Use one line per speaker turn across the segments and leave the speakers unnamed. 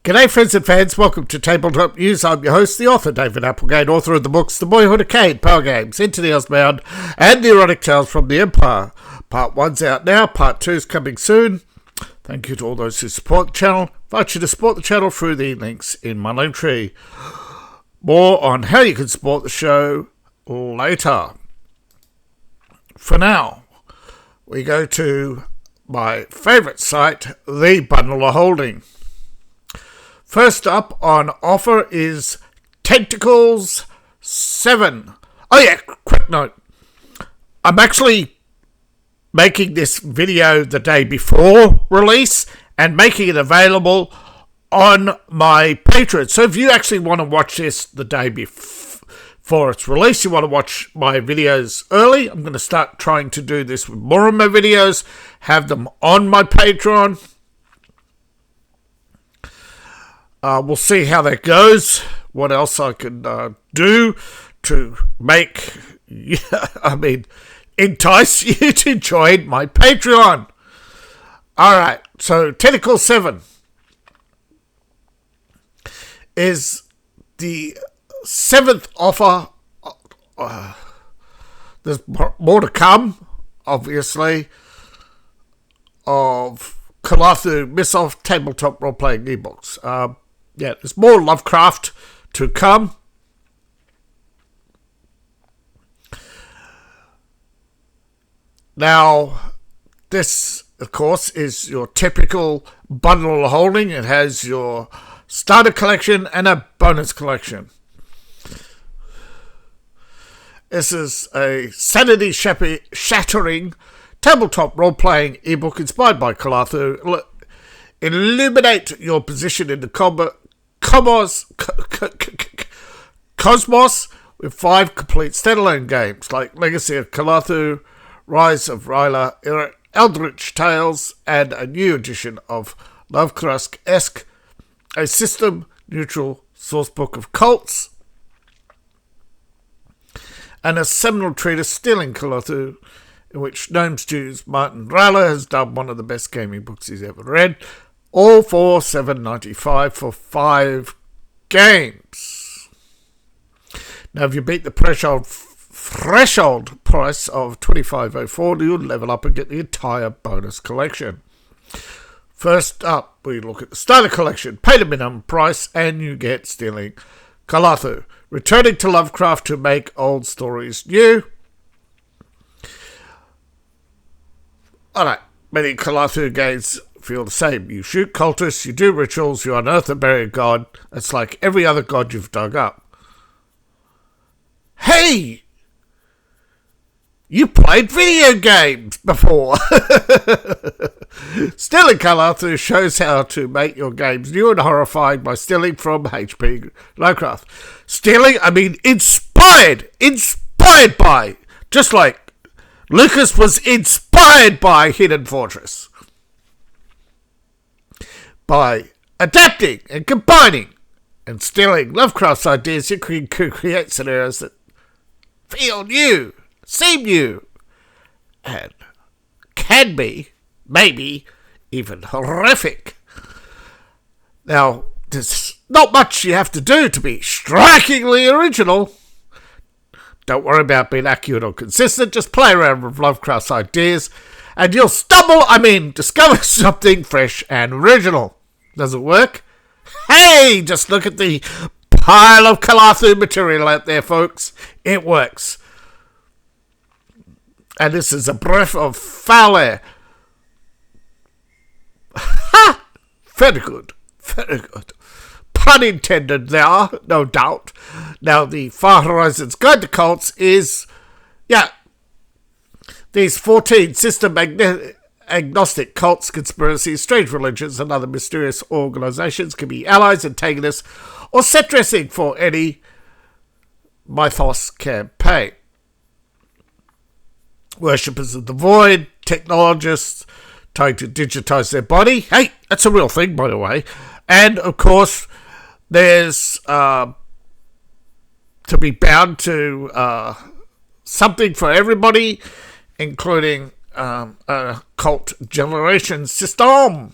G'day friends and fans, welcome to Tabletop News. I'm your host, the author, David Applegate, author of the books The Boyhood of Cade, Power Games, Into the Osmound, and The Erotic Tales from the Empire. Part 1's out now, Part 2's coming soon. Thank you to all those who support the channel. I invite you to support the channel through the links in my link tree. More on how you can support the show later. For now, we go to my favourite site, the Bundle of Holding. First up on offer is Tentacles 7. Oh yeah, quick note. I'm actually making this video the day before release and making it available on my Patreon. So if you actually want to watch this the day before its release, you want to watch my videos early, I'm going to start trying to do this with more of my videos, have them on my Patreon. We'll see how that goes. What else I can do to make, entice you to join my Patreon. Alright, so Tentacle 7 is the 7th offer. There's more to come, obviously, of Carpathia Mythic tabletop role-playing ebooks. There's more Lovecraft to come. Now, this, of course, is your typical bundle of holding. It has your starter collection and a bonus collection. This is a sanity-shattering tabletop role-playing ebook inspired by Carpathia. Illuminate your position in the cosmos with 5 complete standalone games like Legacy of Carpathia, Rise of Ryla, Eldritch Tales, and a new edition of Lovecraft-esque, a system-neutral sourcebook of cults, and a seminal treatise Stealing Carpathia, in which Gnome Stew's Martin Ryla has done one of the best gaming books he's ever read, all for $7.95 for 5 games. Now, if you beat the threshold price of $25.04, you'll level up and get the entire bonus collection. First up, we look at the starter collection. Pay the minimum price and you get Stealing Carpathia, returning to Lovecraft to make old stories new. Alright, many Carpathia games feel the same. You shoot cultists, you do rituals, you unearth and bury a god. It's like every other god you've dug up. Hey! You played video games before! Stealing Carpathia shows how to make your games new and horrifying by stealing from H.P. Lovecraft. Stealing, inspired by, just like Lucas was inspired by Hidden Fortress. By adapting and combining and stealing Lovecraft's ideas, you can create scenarios that feel new, seem new, and can be, maybe, even horrific. Now, there's not much you have to do to be strikingly original. Don't worry about being accurate or consistent, just play around with Lovecraft's ideas, and you'll discover something fresh and original. Does it work? Hey, just look at the pile of Carpathia material out there, folks. It works. And this is a breath of foul air. Ha! Very good. Very good. Pun intended there, no doubt. Now, the Far Horizons Guide to Cults is, these 14 system agnostic cults, conspiracies, strange religions, and other mysterious organizations can be allies, antagonists, or set dressing for any mythos campaign. Worshippers of the void, technologists trying to digitize their body. Hey, that's a real thing, by the way. And, of course, there's to be bound to something for everybody, including a cult generation system.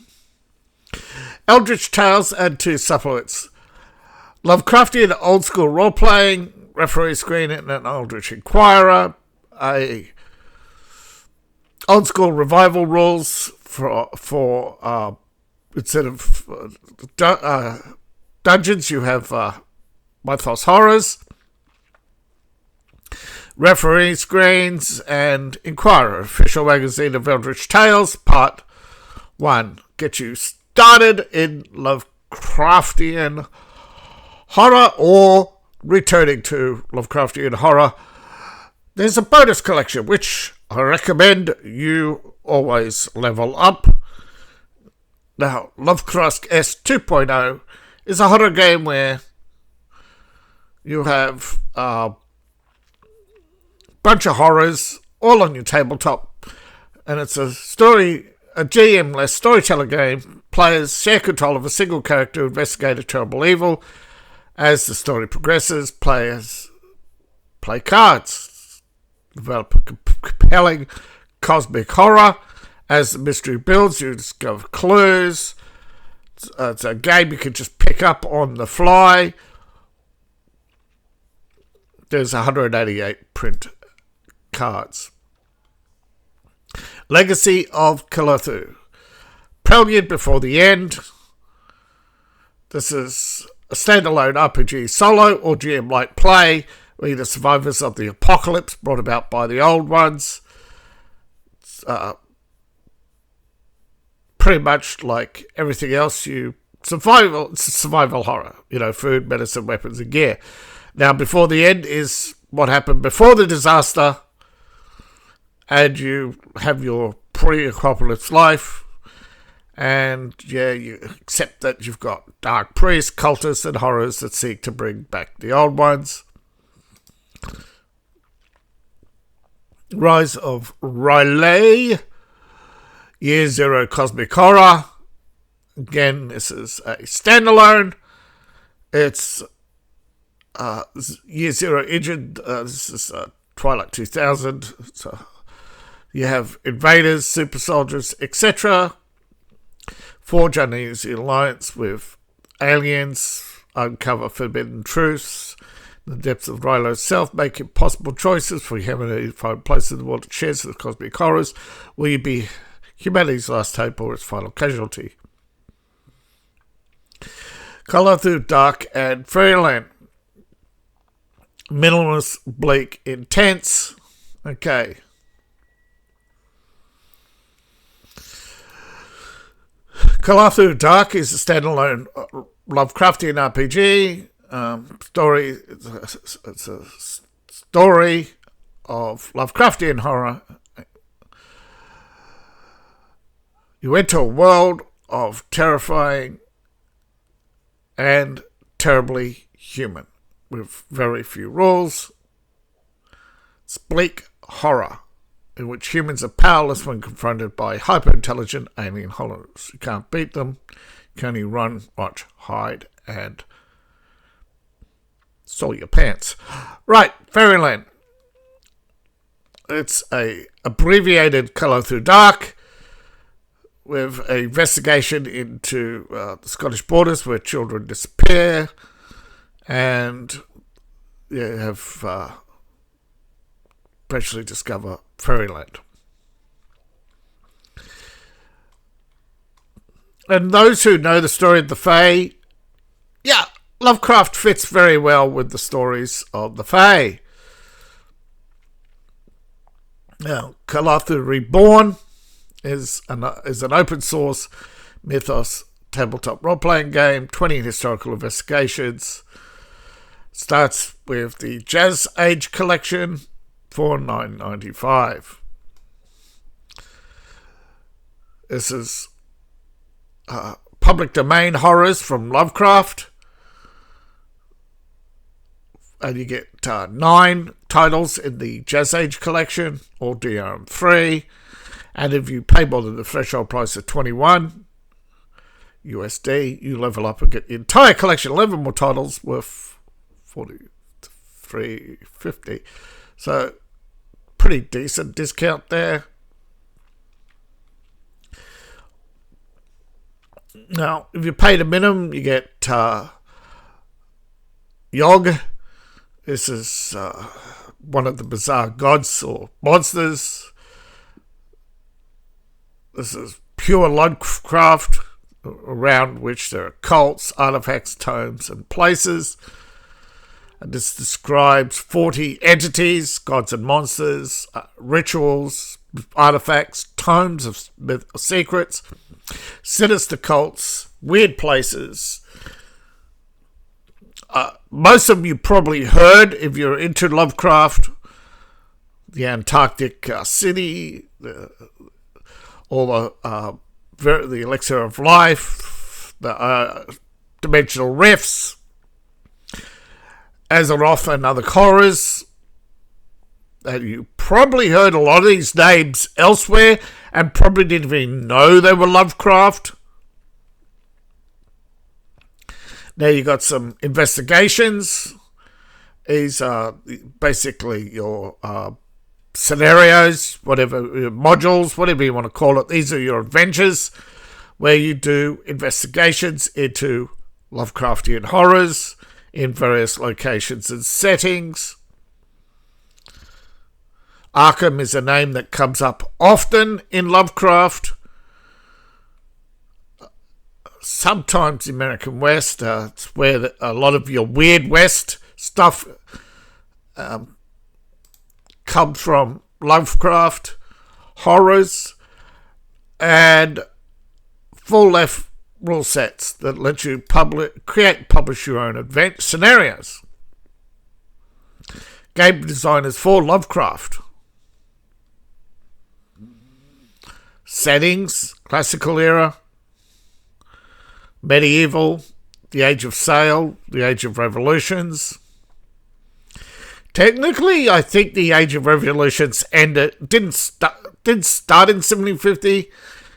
Eldritch Tales and 2 supplements. Lovecraftian old school role-playing, referee screen and an Eldritch Inquirer, a old school revival rules for instead of dungeons, you have Mythos Horrors, referee screens, and Inquirer, official magazine of Eldritch Tales, Part 1. Get you started in Lovecraftian horror or returning to Lovecraftian horror. There's a bonus collection, which I recommend you always level up. Now, Lovecraft S 2.0 is a horror game where you have a bunch of horrors all on your tabletop, and it's a GM-less storyteller game. Players share control of a single character to investigate a terrible evil. As the story progresses, players play cards, develop a compelling cosmic horror. As the mystery builds, you discover clues. It's a game you can just pick up on the fly. There's 188 print cards. Legacy of Cthulhu. Prelude Before the End. This is a standalone RPG solo or GM-like play where you're the survivors of the apocalypse brought about by the old ones. Pretty much like everything else, it's a survival horror. Food, medicine, weapons, and gear. Now, Before the End is what happened before the disaster, and you have your pre-apocalypse life, and you accept that you've got dark priests, cultists, and horrors that seek to bring back the old ones. Rise of Riley. Year Zero Cosmic Horror. Again, this is a standalone. It's Year Zero Engine. This is Twilight 2000. So you have invaders, super soldiers, etc. Forge uneasy alliance with aliens. Uncover forbidden truths. In the depths of Rilo's self, make impossible choices for humanity to find a place in the world that shares the cosmic horrors. Will you be humanity's last hope or its final casualty? Cthulhu Dark and Fairyland. Minimalist, bleak, intense. Okay. Cthulhu Dark is a standalone Lovecraftian RPG. Story. It's a story of Lovecraftian horror. You enter a world of terrifying and terribly human, with very few rules. It's bleak horror, in which humans are powerless when confronted by hyper-intelligent alien horrors. You can't beat them. You can only run, watch, hide, and soil your pants. Right, Fairyland. It's a abbreviated Cthulhu Dark, with an investigation into the Scottish borders where children disappear, and you have eventually discover Fairyland. And those who know the story of the Fae, Lovecraft fits very well with the stories of the Fae. Now, Cthulhu Reborn is an open source mythos tabletop role-playing game, 20 historical investigations. Starts with the Jazz Age collection for $9.95. This is public domain horrors from Lovecraft. And you get 9 titles in the Jazz Age collection, all DRM-free. And if you pay more than the threshold price of $21 USD, you level up and get the entire collection, 11 more titles worth $43.50. So, pretty decent discount there. Now, if you pay the minimum, you get Yog. This is one of the bizarre gods or monsters. This is pure Lovecraft, around which there are cults, artifacts, tomes, and places. And this describes 40 entities, gods and monsters, rituals, artifacts, tomes of secrets, sinister cults, weird places. Most of you probably heard, if you're into Lovecraft, the Antarctic city, all the elixir of life, the dimensional rifts, Azeroth and other horrors. And you probably heard a lot of these names elsewhere and probably didn't even know they were Lovecraft. Now you got some investigations. These are basically your scenarios, whatever, modules, whatever you want to call it. These are your adventures where you do investigations into Lovecraftian horrors in various locations and settings. Arkham is a name that comes up often in Lovecraft. Sometimes the American West, it's where a lot of your Weird West stuff comes from. Lovecraft horrors and full left rule sets that let you publish your own adventure scenarios. Game designers for Lovecraft. Settings: classical era, medieval, the Age of Sail, the Age of Revolutions. Technically, I think the Age of Revolutions didn't start in 1750,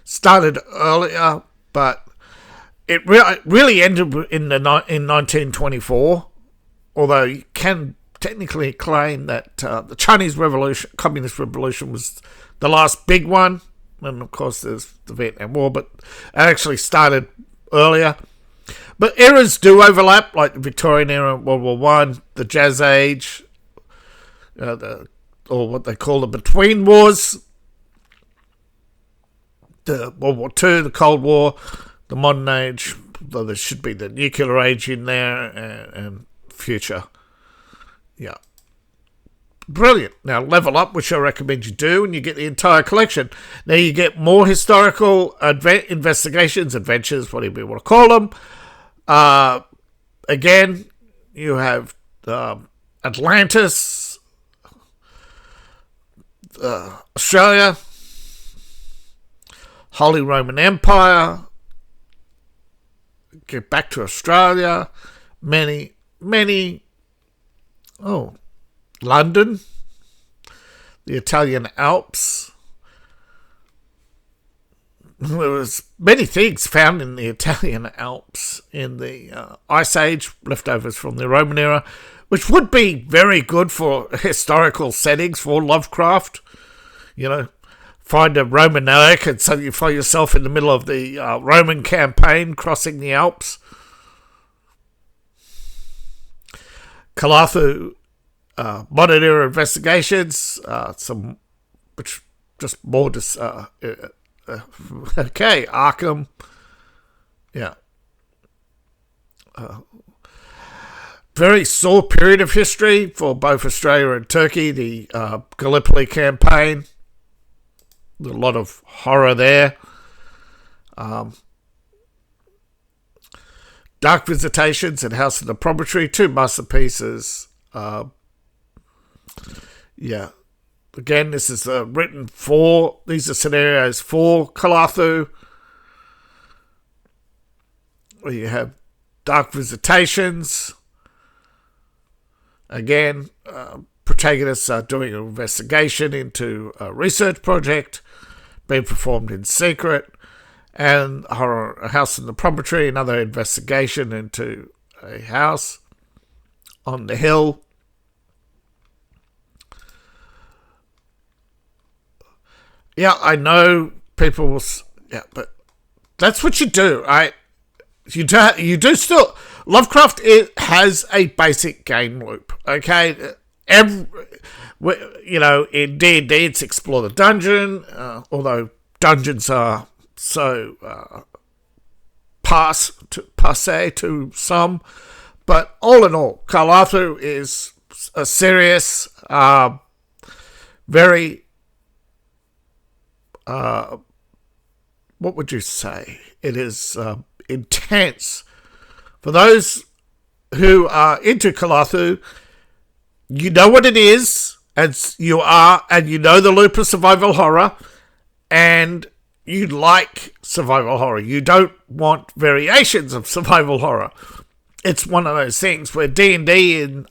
started earlier, but it really ended in 1924. Although you can technically claim that the Chinese Revolution, Communist Revolution, was the last big one. And of course there's the Vietnam War, but it actually started earlier. But eras do overlap, like the Victorian era, World War One, the Jazz Age, or what they call the Between Wars, the World War Two, the Cold War, the Modern Age, though there should be the Nuclear Age in there, and future. Yeah. Brilliant. Now, level up, which I recommend you do, and you get the entire collection. Now, you get more historical investigations, adventures, whatever you want to call them. Again, you have Atlantis, Australia, Holy Roman Empire, get back to Australia, London, the Italian Alps. There was many things found in the Italian Alps in the Ice Age, leftovers from the Roman era, which would be very good for historical settings for Lovecraft. You know, find a Roman Ark and so you find yourself in the middle of the Roman campaign crossing the Alps. Calathu, modern era investigations, some which just more okay, Arkham, yeah, very sore period of history for both Australia and Turkey. The Gallipoli campaign, a lot of horror there. Dark Visitations and House of the Promontory, two masterpieces. Yeah. Again, this is written for, these are scenarios for Calathu. Where you have Dark Visitations. Again, protagonists are doing an investigation into a research project being performed in secret. And A House in the Promontory, another investigation into a house on the hill. Yeah, I know people will... Yeah, but that's what you do, right? You do still. Lovecraft has a basic game loop, okay? In D&D, it's explore the dungeon, although dungeons are so passe to some. But all in all, Carpathia is a serious, very, what would you say? It is intense. For those who are into Carpathia, you know what it is, and you know the loop of survival horror, and you like survival horror. You don't want variations of survival horror. It's one of those things where D&D and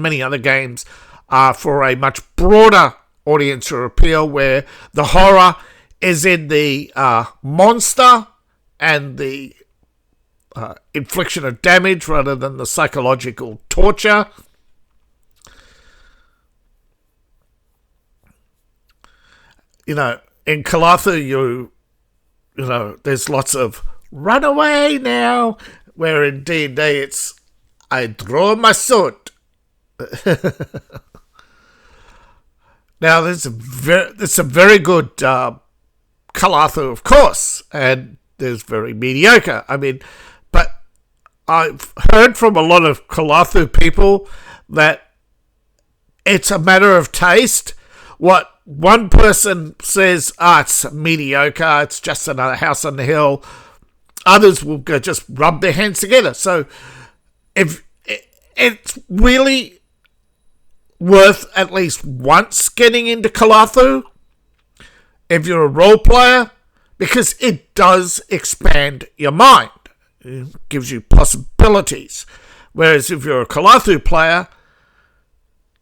many other games are for a much broader audience or appeal, where the horror is in the monster and the infliction of damage rather than the psychological torture. In Carpathia, you there's lots of run away now, where in D&D it's I draw my sword. Now, there's some very good Carpathia, of course, and there's very mediocre. But I've heard from a lot of Carpathia people that it's a matter of taste. What one person says, it's mediocre, it's just another house on the hill. Others will just rub their hands together. So if it's really worth at least once getting into Carpathia, if you're a role player, because it does expand your mind. It gives you possibilities. Whereas if you're a Carpathia player,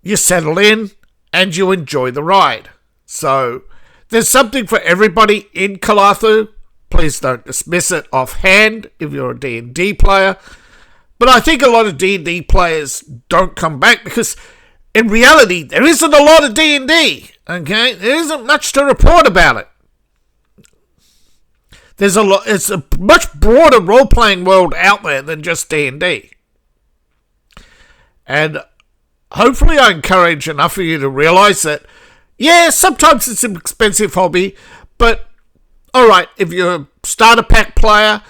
you settle in and you enjoy the ride. So there's something for everybody in Carpathia. Please don't dismiss it offhand if you're a D&D player. But I think a lot of D&D players don't come back because in reality, there isn't a lot of D&D, okay? There isn't much to report about it. It's a much broader role-playing world out there than just D&D. And hopefully I encourage enough of you to realise that, yeah, sometimes it's an expensive hobby, but alright, if you're a starter pack player,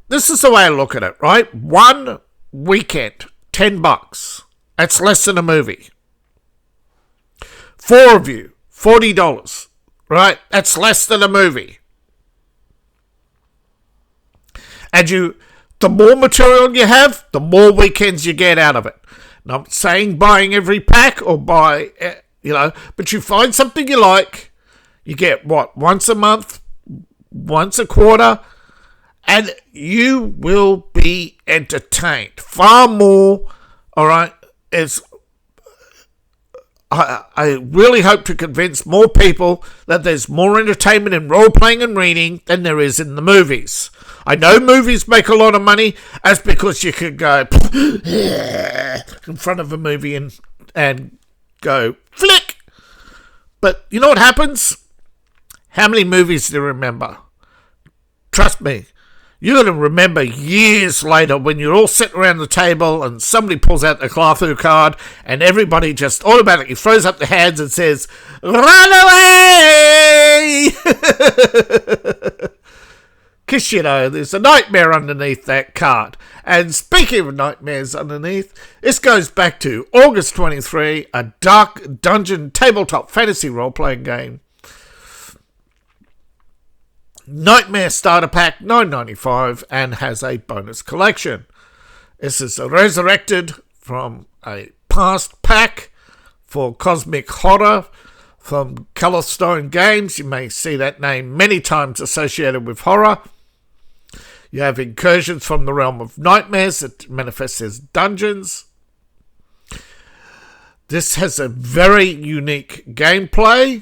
this is the way I look at it, right? One weekend, $10. That's less than a movie. 4 of you, $40, right? That's less than a movie. And the more material you have, the more weekends you get out of it. Now, I'm not saying buying every pack or but you find something you like, you get once a month, once a quarter, and you will be entertained. Far more, alright, I really hope to convince more people that there's more entertainment in role-playing and reading than there is in the movies. I know movies make a lot of money. That's because you could go in front of a movie and go flick. But you know what happens? How many movies do you remember? Trust me, you're going to remember years later when you're all sitting around the table and somebody pulls out the Carpathia card and everybody just automatically throws up their hands and says, "Run away!" Because, there's a nightmare underneath that card. And speaking of nightmares underneath, this goes back to August 23, a dark dungeon tabletop fantasy role-playing game. Nightmare Starter Pack, $9.95, and has a bonus collection. This is resurrected from a past pack for Cosmic Horror from Colorstone Games. You may see that name many times associated with horror. You have incursions from the realm of nightmares that manifest as dungeons. This has a very unique gameplay.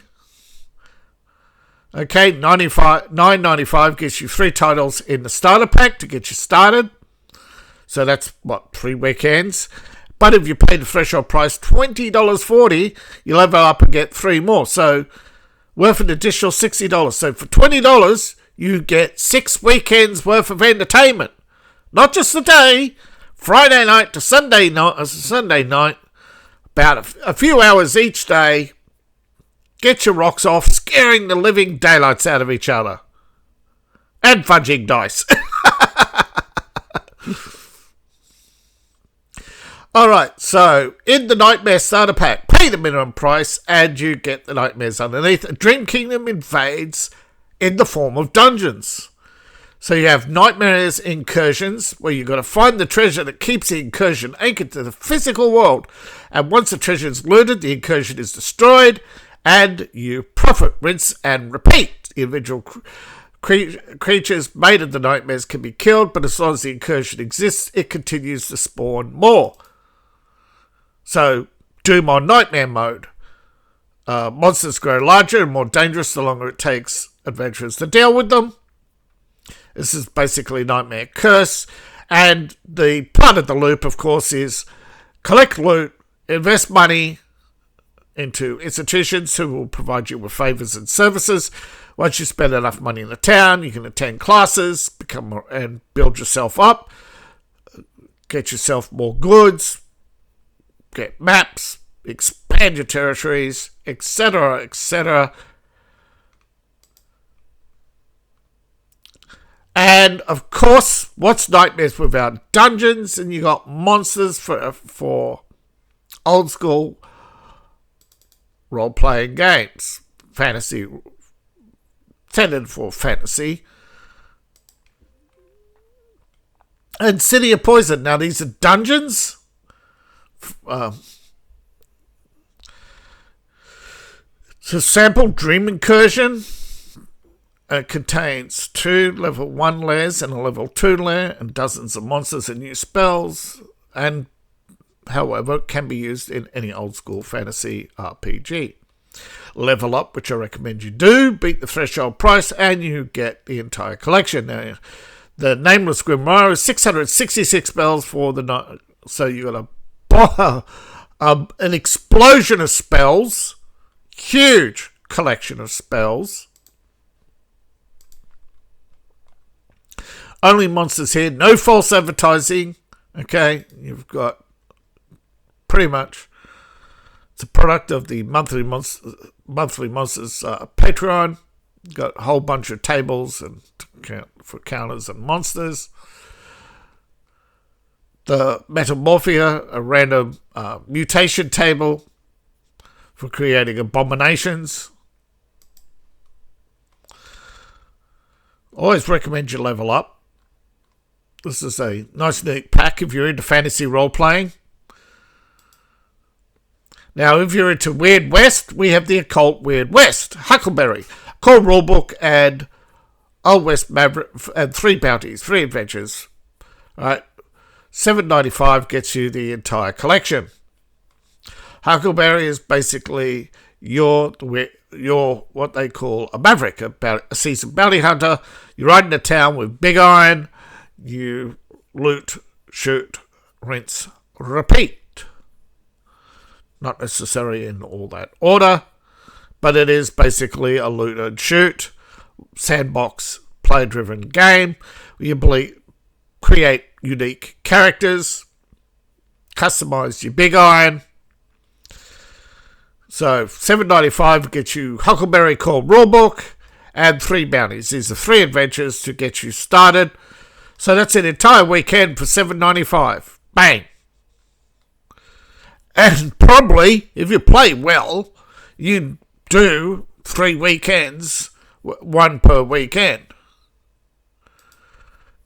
Okay, $9.95 gives you 3 titles in the starter pack to get you started. So that's, 3 weekends. But if you pay the threshold price, $20.40, you level up and get 3 more. So worth an additional $60. So for $20, you get 6 weekends worth of entertainment. Not just the day, Friday night to Sunday night, about a few hours each day. Get your rocks off, scaring the living daylights out of each other. And fudging dice. Alright, so in the Nightmare Starter Pack, pay the minimum price and you get the nightmares underneath. A Dream Kingdom invades in the form of dungeons. So you have Nightmares Incursions, where you've got to find the treasure that keeps the incursion anchored to the physical world. And once the treasure is looted, the incursion is destroyed, and you profit, rinse, and repeat. The individual creatures made of the nightmares can be killed, but as long as the incursion exists, it continues to spawn more. So, Doom on Nightmare mode. Monsters grow larger and more dangerous the longer it takes adventurers to deal with them. This is basically Nightmare Curse. And the part of the loop, of course, is collect loot, invest money into institutions who will provide you with favours and services. Once you spend enough money in the town, you can attend classes, and build yourself up, get yourself more goods, get maps, expand your territories, etc., etc. And, of course, what's Nightmares without dungeons? And you got monsters for old school role-playing games. Fantasy, intended for fantasy. And City of Poison. Now, these are dungeons. So, sample Dream Incursion. It contains 2 level 1 layers and a level 2 layer and dozens of monsters and new spells, and however it can be used in any old school fantasy RPG. Level up, which I recommend you do, beat the threshold price and you get the entire collection. Now, the Nameless Grimoire is 666 spells for the night, so you got an explosion of spells, huge collection of spells. Only monsters here, no false advertising. Okay, you've got pretty much, it's a product of the monthly monsters Patreon. You've got a whole bunch of tables and for counters and monsters. The Metamorphia, a random mutation table for creating abominations. Always recommend you level up. This is a nice neat pack if you're into fantasy role-playing. Now, if you're into Weird West, we have the Occult Weird West, Huckleberry, Core Rulebook, and Old West Maverick, and 3 bounties, 3 adventures. All right, $7.95 gets you the entire collection. Huckleberry is basically your what they call a maverick, a seasoned bounty hunter. You ride into town with big iron. You loot, shoot, rinse, repeat. Not necessarily in all that order, but it is basically a loot and shoot sandbox player-driven game where you create unique characters, customize your big iron. So $7.95 gets you Huckleberry Core Rulebook and 3 bounties. These are 3 adventures to get you started. So that's an entire weekend for $7.95. Bang. And probably, if you play well, you do 3 weekends, 1 per weekend.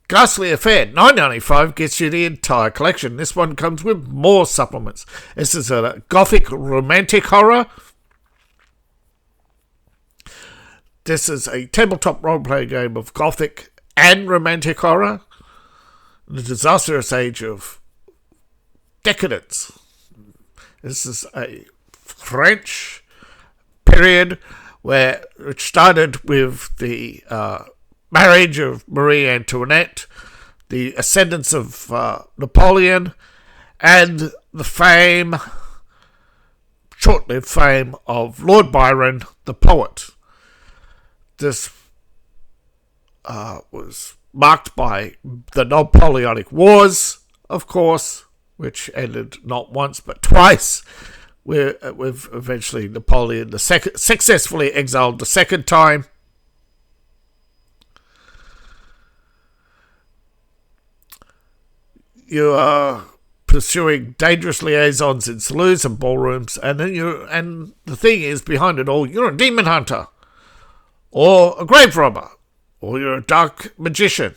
Ghastly Affair, $9.95 gets you the entire collection. This one comes with more supplements. This is a gothic romantic horror. This is a tabletop role-playing game of gothic and romantic horror. The disastrous age of decadence. This is a French period which started with the marriage of Marie Antoinette, the ascendance of Napoleon, and the short-lived fame of Lord Byron, the poet. This was marked by the Napoleonic Wars, of course, which ended not once but twice. With eventually Napoleon II successfully exiled the second time. You are pursuing dangerous liaisons in saloons and ballrooms, and the thing is, behind it all, you're a demon hunter, or a grave robber, or you're a dark magician,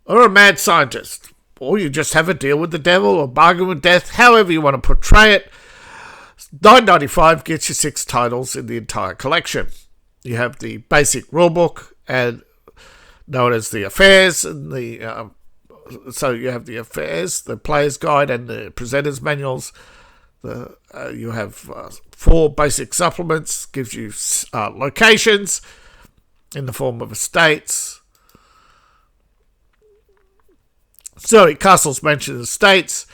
or a mad scientist, or you just have a deal with the devil, or bargain with death, however you want to portray it. $9.95 gets you 6 titles in the entire collection. You have the basic rulebook, and known as the affairs, and so you have the affairs, the player's guide, and the presenter's manuals. You have 4 basic supplements, gives you locations in the form of estates. So castles, mansions, estates.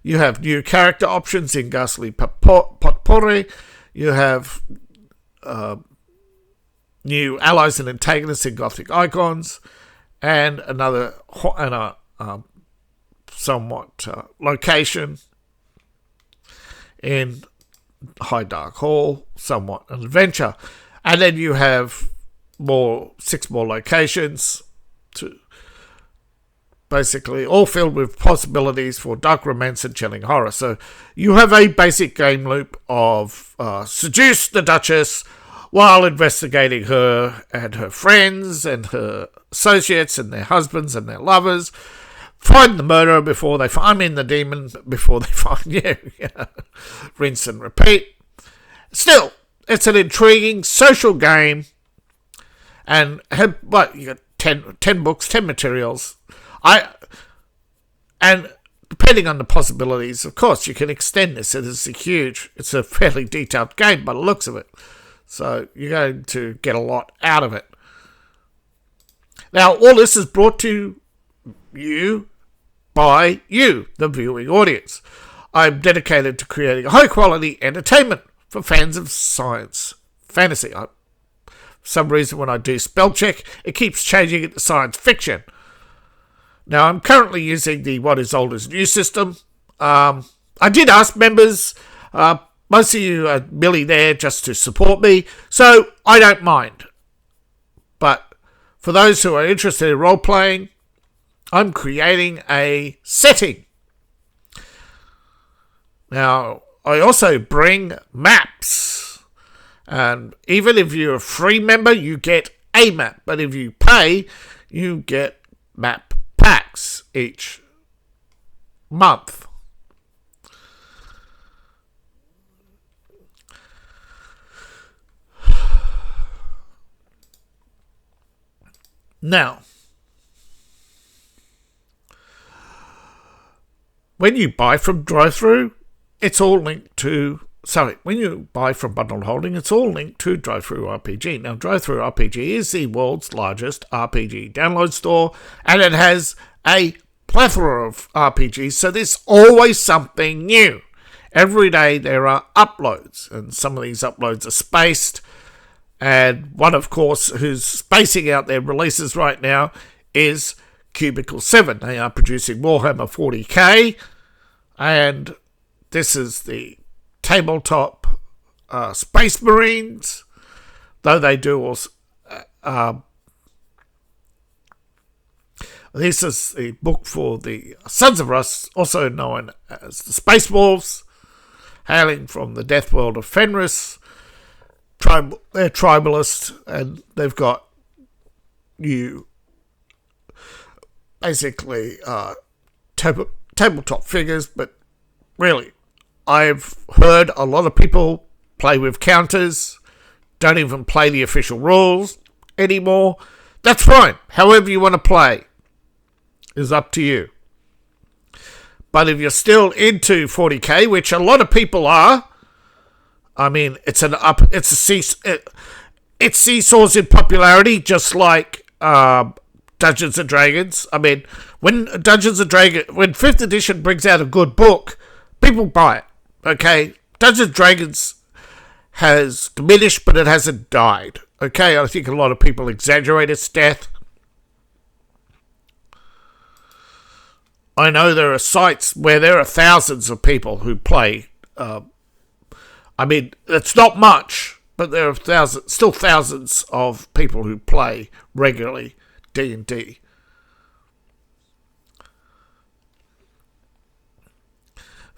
You have new character options in Ghastly Potpourri. You have new allies and antagonists in Gothic Icons, and a somewhat location in High Dark Hall, somewhat an adventure. And then you have 6 more locations, basically all filled with possibilities for dark romance and chilling horror. So you have a basic game loop of seduce the Duchess while investigating her and her friends and her associates and their husbands and their lovers. Find the murderer before they find the demon before they find you. Rinse and repeat. Still, it's an intriguing social game, and you got 10 books, 10 materials. And depending on the possibilities, of course, you can extend this. It's a fairly detailed game by the looks of it. So you're going to get a lot out of it. Now, all this is brought to you by you, the viewing audience. I'm dedicated to creating high-quality entertainment for fans of science fantasy. For some reason, when I do spell check, it keeps changing it to science fiction. Now, I'm currently using the What is Old is New system. I did ask members. Most of you are merely there just to support me, so I don't mind. But for those who are interested in role-playing, I'm creating a setting. Now, I also bring maps. And even if you're a free member, you get a map. But if you pay, you get map packs each month. Now, when you buy from Drive-Thru, it's all linked to... when you buy from Bundled Holding, it's all linked to Drive-Thru RPG. Now, Drive-Thru RPG is the world's largest RPG download store, and it has a plethora of RPGs, so there's always something new. Every day there are uploads, and some of these uploads are spaced. And one, of course, who's spacing out their releases right now is Cubicle 7. They are producing Warhammer 40k, and this is the tabletop Space Marines, though they do also... this is the book for the Sons of Russ, also known as the Space Wolves, hailing from the death world of Fenris. They're tribalist, and they've got new, basically, tabletop figures, but really, I've heard a lot of people play with counters, don't even play the official rules anymore. That's fine. However you want to play is up to you. But if you're still into 40k, which a lot of people are, I mean, it seesaws in popularity, just like Dungeons and Dragons. I mean, when 5th edition brings out a good book, people buy it. Okay, Dungeons and Dragons has diminished, but it hasn't died. Okay, I think a lot of people exaggerate its death. I know there are sites where there are thousands of people who play. I mean, it's not much, but there are still thousands of people who play regularly D&D.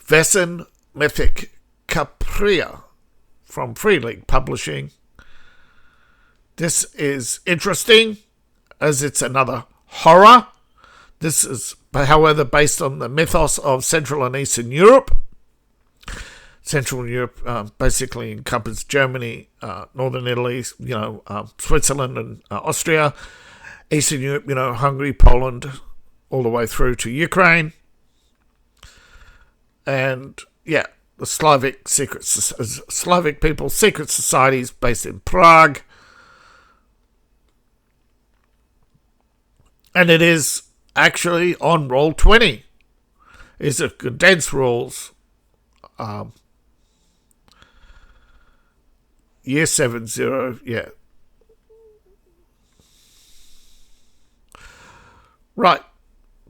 Vaesen, Mythic, Carpathia from Freelink Publishing. This is interesting as it's another horror. This is, however, based on the mythos of Central and Eastern Europe. Central Europe basically encompasses Germany, Northern Italy, Switzerland and Austria. Eastern Europe, Hungary, Poland, all the way through to Ukraine. And, yeah, the Slavic people's secret societies based in Prague. And it is actually on Roll20. It's a condensed rules. Year 7-0, yeah. Right.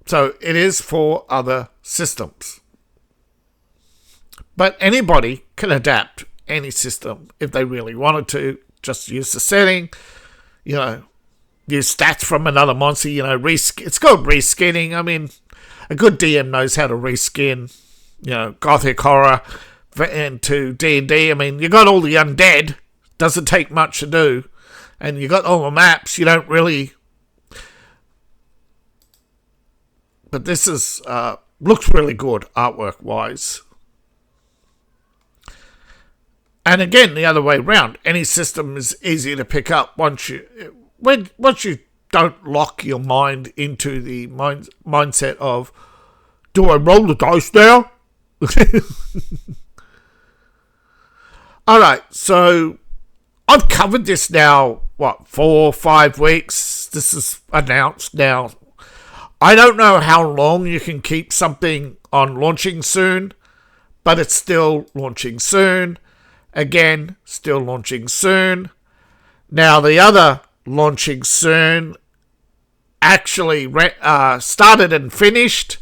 So it is for other systems. But anybody can adapt any system if they really wanted to. Just use the setting, use stats from another monster, it's called reskinning. I mean, a good DM knows how to reskin, Gothic horror into D&D. I mean, you got all the undead, doesn't take much to do, and you got all the maps, you don't really... But this is, looks really good artwork-wise. And again, the other way around, any system is easy to pick up once you don't lock your mind into the mindset of, do I roll the dice now? All right, so I've covered this now, 4 or 5 weeks. This is announced now. I don't know how long you can keep something on launching soon, but it's still launching soon. Again, still launching soon. Now, the other launching soon actually started and finished.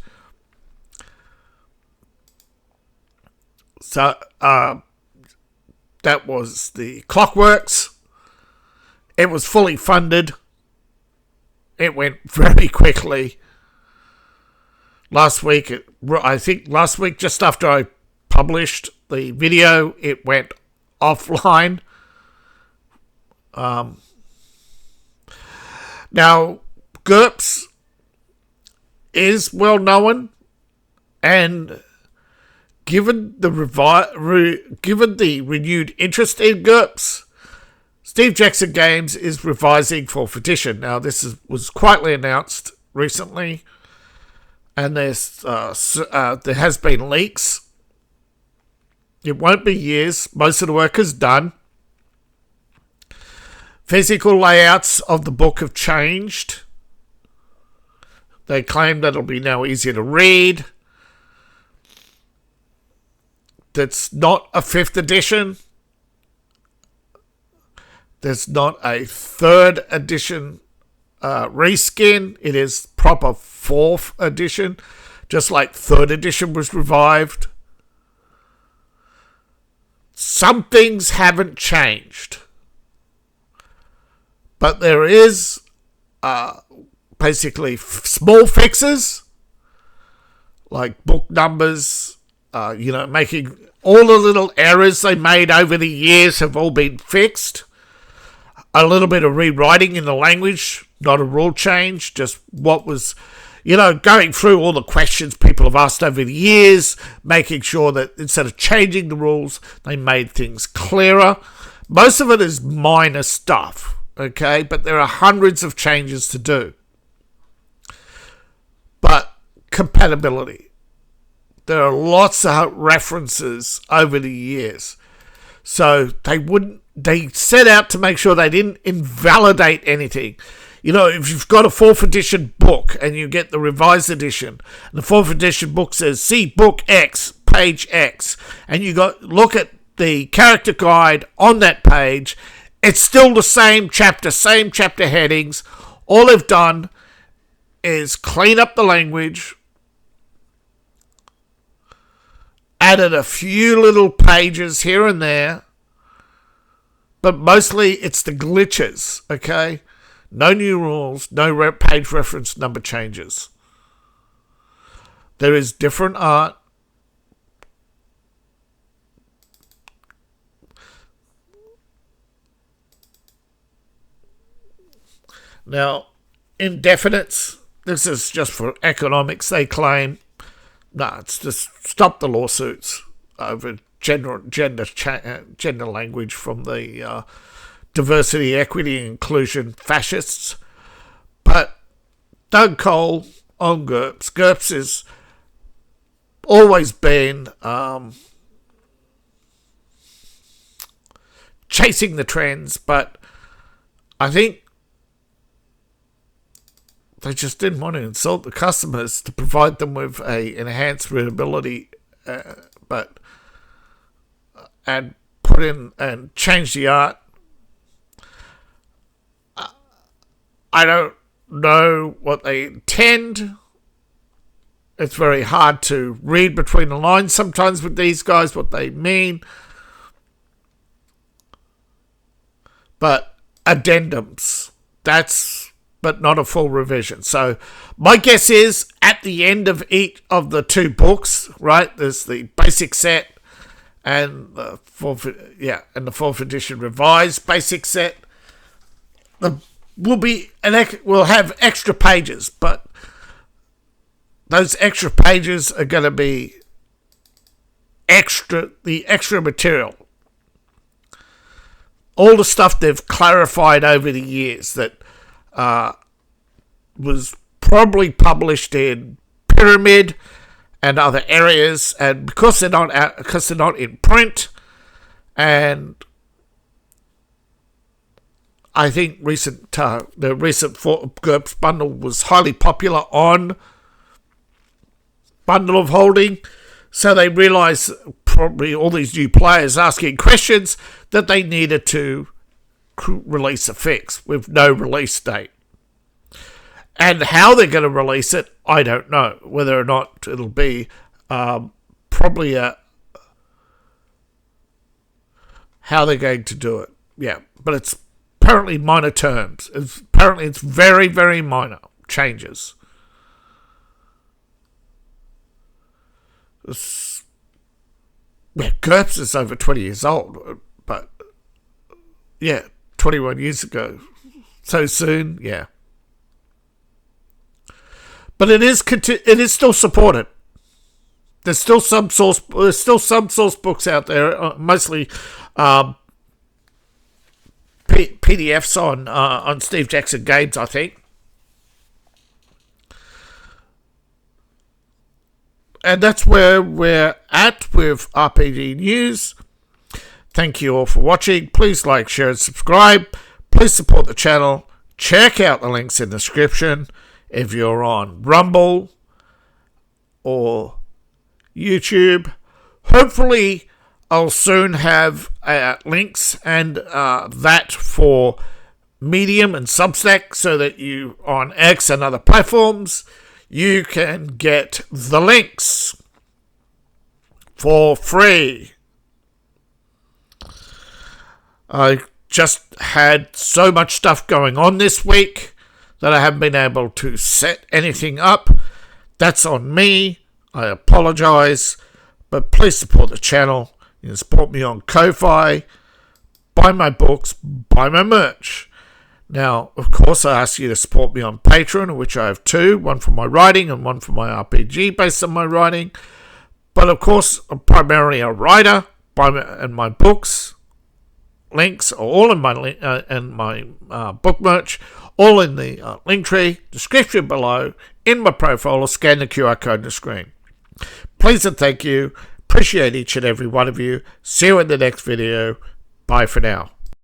So, that was the Clockworks. It was fully funded. It went very quickly. Last week, just after I published the video, it went offline. Now, GURPS is well known, and given the renewed interest in GURPS, Steve Jackson Games is revising 4th edition. Now, this was quietly announced recently, and there has been leaks. It won't be years. Most of the work is done. Physical layouts of the book have changed. They claim that it'll be now easier to read. That's not a 5th edition. There's not a 3rd edition reskin. It is proper 4th edition, just like 3rd edition was revived. Some things haven't changed, but there is basically small fixes, like book numbers, making all the little errors they made over the years have all been fixed. A little bit of rewriting in the language, not a rule change, just what was, going through all the questions people have asked over the years, making sure that instead of changing the rules, they made things clearer. Most of it is minor stuff, okay? But there are hundreds of changes to do. But compatibility. There are lots of references over the years. So they set out to make sure they didn't invalidate anything. If you've got a 4th edition book and you get the revised edition, and the 4th edition book says, see book X, page X, and look at the character guide on that page, It's still the same chapter headings. All they've done is clean up the language, added a few little pages here and there, but mostly it's the glitches, okay? No new rules, no page reference number changes. There is different art. Now, indefinites, this is just for economics, they claim. No, it's just stop the lawsuits over gender language from the diversity, equity, and inclusion fascists. But Doug Cole on GURPS. GURPS has always been chasing the trends, but I think they just didn't want to insult the customers to provide them with a enhanced readability, and put in and change the art. I don't know what they intend. It's very hard to read between the lines sometimes with these guys, what they mean. But addendums, but not a full revision. So my guess is at the end of each of the two books, right, there's the basic set and the fourth edition revised basic set. We'll have extra pages, but those extra pages are going to be the extra material. All the stuff they've clarified over the years that was probably published in Pyramid and other areas, and because they're not in print, and I think the recent GURPS bundle was highly popular on Bundle of Holding, so they realised, probably all these new players asking questions, that they needed to release a fix with no release date. And how they're going to release it, I don't know. Whether or not it'll be how they're going to do it. Yeah, but it's apparently minor terms. It's very, very minor changes. GURPS is over 20 years old, but 21 years ago. So soon, yeah. But it is still supported. There's still some source books out there, mostly PDFs on Steve Jackson Games, I think. And that's where we're at with RPG News. Thank you all for watching. Please like, share, and subscribe. Please support the channel. Check out the links in the description if you're on Rumble or YouTube. Hopefully, I'll soon have links and that for Medium and Substack, so that you, on X and other platforms, you can get the links for free. I just had so much stuff going on this week that I haven't been able to set anything up. That's on me. I apologize. But please support the channel. You can support me on Ko-Fi. Buy my books. Buy my merch. Now, of course, I ask you to support me on Patreon, of which I have two. One for my writing and one for my RPG based on my writing. But, of course, I'm primarily a writer. And my books links are all in my book merch, all in the link tree, description below, in my profile, or scan the QR code on the screen. Please and thank you. Appreciate each and every one of you. See you in the next video. Bye for now.